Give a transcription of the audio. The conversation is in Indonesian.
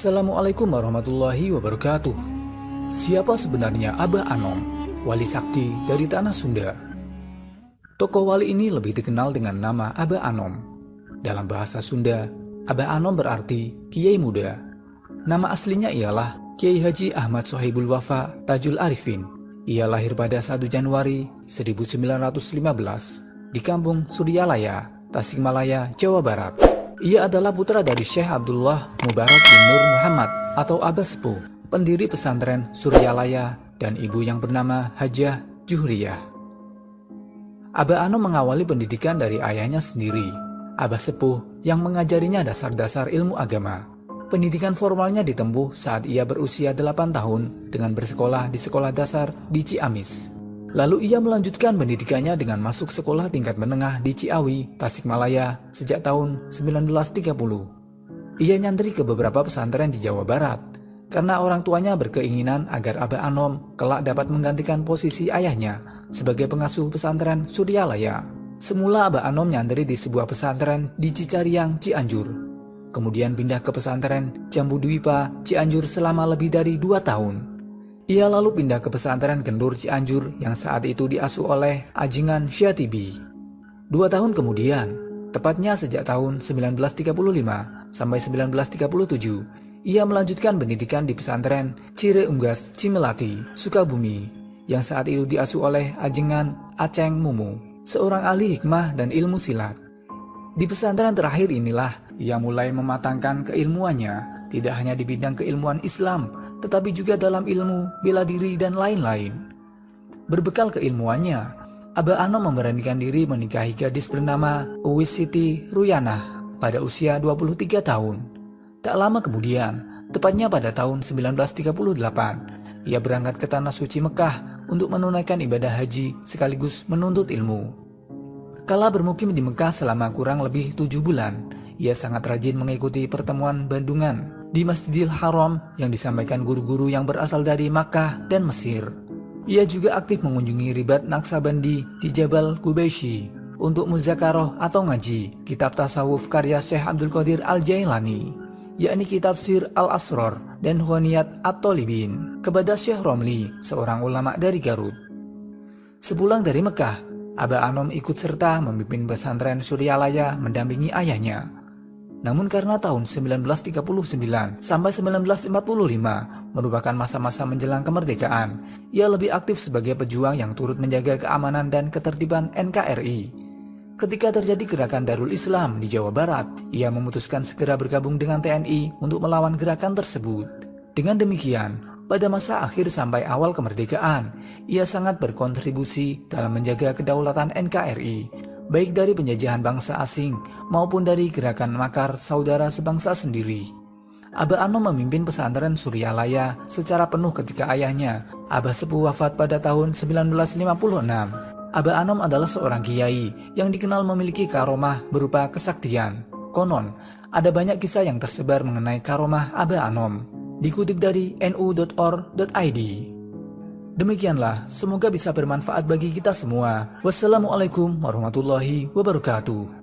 Assalamualaikum warahmatullahi wabarakatuh. Siapa sebenarnya Abah Anom, wali sakti dari tanah Sunda? Tokoh wali ini lebih dikenal dengan nama Abah Anom. Dalam bahasa Sunda, Abah Anom berarti Kiai Muda. Nama aslinya ialah Kiai Haji Ahmad Sohibul Wafa Tajul Arifin. Ia lahir pada 1 Januari 1915 di Kampung Suryalaya, Tasikmalaya, Jawa Barat. Ia adalah putra dari Syekh Abdullah Mubarak bin Nur Muhammad atau Abah Sepuh, pendiri pesantren Suryalaya, dan ibu yang bernama Hajah Juhriyah. Abah Anom mengawali pendidikan dari ayahnya sendiri, Abah Sepuh, yang mengajarinya dasar-dasar ilmu agama. Pendidikan formalnya ditempuh saat ia berusia 8 tahun dengan bersekolah di sekolah dasar di Ciamis. Lalu ia melanjutkan pendidikannya dengan masuk sekolah tingkat menengah di Ciawi, Tasikmalaya sejak tahun 1930. Ia nyantri ke beberapa pesantren di Jawa Barat karena orang tuanya berkeinginan agar Abah Anom kelak dapat menggantikan posisi ayahnya sebagai pengasuh pesantren Suryalaya. Semula Abah Anom nyantri di sebuah pesantren di Cicariang, Cianjur. Kemudian pindah ke pesantren Jambu Dwipa, Cianjur selama lebih dari 2 tahun. Ia lalu pindah ke pesantren Gendur Cianjur yang saat itu diasuh oleh Ajingan Syatibi. 2 tahun kemudian, tepatnya sejak tahun 1935 sampai 1937, ia melanjutkan pendidikan di pesantren Cire Unggas Cimelati, Sukabumi, yang saat itu diasuh oleh Ajengan Aceng Mumu, seorang ahli hikmah dan ilmu silat. Di pesantren terakhir inilah ia mulai mematangkan keilmuannya, tidak hanya di bidang keilmuan Islam, tetapi juga dalam ilmu bela diri dan lain-lain. Berbekal keilmuannya, Abah Anom memberanikan diri menikahi gadis bernama Uwis Siti Ruyanah pada usia 23 tahun. Tak lama kemudian, tepatnya pada tahun 1938, ia berangkat ke Tanah Suci Mekah untuk menunaikan ibadah haji sekaligus menuntut ilmu. Kala bermukim di Mekah selama kurang lebih 7 bulan, ia sangat rajin mengikuti pertemuan bandungan di Masjidil Haram yang disampaikan guru-guru yang berasal dari Makkah dan Mesir. Ia juga aktif mengunjungi ribat Naksabandi di Jabal Qubaisy untuk muzakaroh atau ngaji kitab tasawuf karya Syekh Abdul Qadir Al-Jailani, yakni kitab Sir Al-Asrar dan Khoniyat At-Tolibin, kepada Syekh Romli, seorang ulama dari Garut. Sepulang dari Mekah, Abah Anom ikut serta memimpin pesantren Suryalaya mendampingi ayahnya. Namun karena tahun 1939 sampai 1945 merupakan masa-masa menjelang kemerdekaan, ia lebih aktif sebagai pejuang yang turut menjaga keamanan dan ketertiban NKRI. Ketika terjadi gerakan Darul Islam di Jawa Barat, ia memutuskan segera bergabung dengan TNI untuk melawan gerakan tersebut. Dengan demikian, pada masa akhir sampai awal kemerdekaan, ia sangat berkontribusi dalam menjaga kedaulatan NKRI, baik dari penjajahan bangsa asing maupun dari gerakan makar saudara sebangsa sendiri. Abah Anom memimpin pesantren Suryalaya secara penuh ketika ayahnya, Abah Sepuh, wafat pada tahun 1956. Abah Anom adalah seorang kiai yang dikenal memiliki karomah berupa kesaktian. Konon, ada banyak kisah yang tersebar mengenai karomah Abah Anom. Dikutip dari nu.or.id. Demikianlah, semoga bisa bermanfaat bagi kita semua. Wassalamualaikum warahmatullahi wabarakatuh.